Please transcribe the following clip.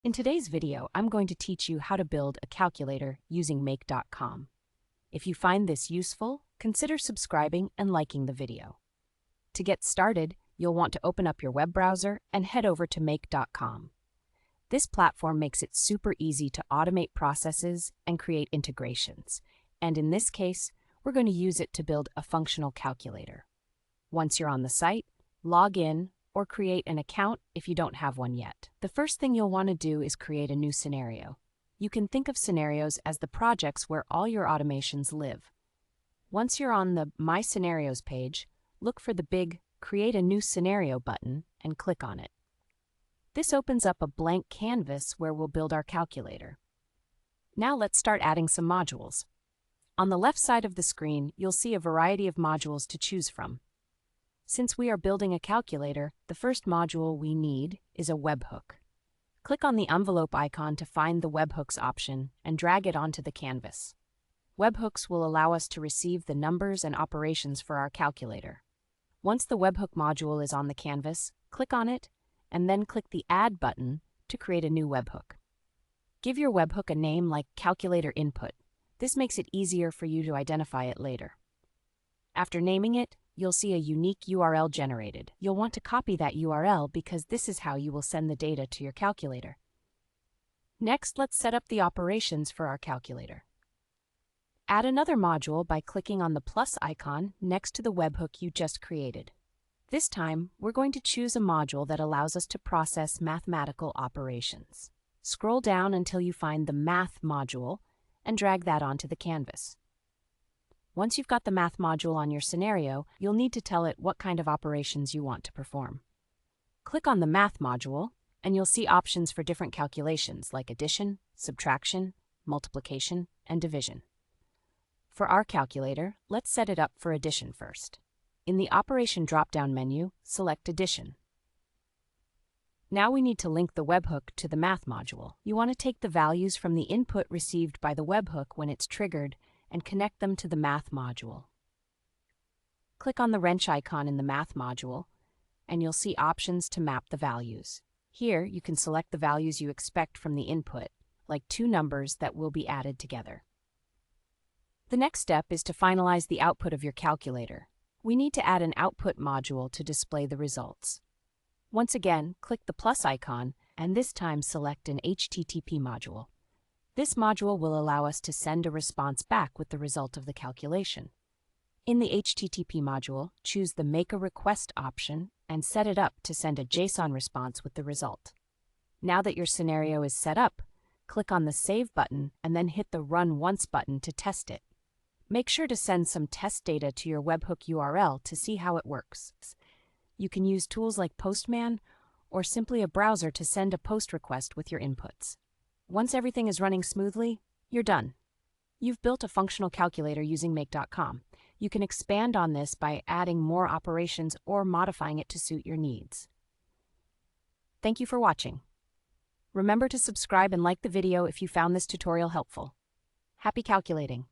In today's video, I'm going to teach you how to build a calculator using make.com. If you find this useful, consider subscribing and liking the video. To get started, you'll want to open up your web browser and head over to make.com. This platform makes it super easy to automate processes and create integrations, and in this case, we're going to use it to build a functional calculator. Once you're on the site, log in or create an account if you don't have one yet. The first thing you'll want to do is create a new scenario. You can think of scenarios as the projects where all your automations live. Once you're on the My Scenarios page, look for the big Create a New Scenario button and click on it. This opens up a blank canvas where we'll build our calculator. Now let's start adding some modules. On the left side of the screen, you'll see a variety of modules to choose from. Since we are building a calculator, the first module we need is a webhook. Click on the envelope icon to find the webhooks option and drag it onto the canvas. Webhooks will allow us to receive the numbers and operations for our calculator. Once the webhook module is on the canvas, click on it and then click the Add button to create a new webhook. Give your webhook a name like Calculator Input. This makes it easier for you to identify it later. After naming it, you'll see a unique URL generated. You'll want to copy that URL because this is how you will send the data to your calculator. Next, let's set up the operations for our calculator. Add another module by clicking on the plus icon next to the webhook you just created. This time, we're going to choose a module that allows us to process mathematical operations. Scroll down until you find the Math module and drag that onto the canvas. Once you've got the Math module on your scenario, you'll need to tell it what kind of operations you want to perform. Click on the Math module, and you'll see options for different calculations like addition, subtraction, multiplication, and division. For our calculator, let's set it up for addition first. In the Operation drop-down menu, select Addition. Now we need to link the webhook to the Math module. You want to take the values from the input received by the webhook when it's triggered and connect them to the Math module. Click on the wrench icon in the Math module, and you'll see options to map the values. Here, you can select the values you expect from the input, like two numbers that will be added together. The next step is to finalize the output of your calculator. We need to add an output module to display the results. Once again, click the plus icon, and this time select an HTTP module. This module will allow us to send a response back with the result of the calculation. In the HTTP module, choose the Make a Request option and set it up to send a JSON response with the result. Now that your scenario is set up, click on the Save button and then hit the Run Once button to test it. Make sure to send some test data to your webhook URL to see how it works. You can use tools like Postman or simply a browser to send a post request with your inputs. Once everything is running smoothly, you're done. You've built a functional calculator using make.com. You can expand on this by adding more operations or modifying it to suit your needs. Thank you for watching. Remember to subscribe and like the video if you found this tutorial helpful. Happy calculating!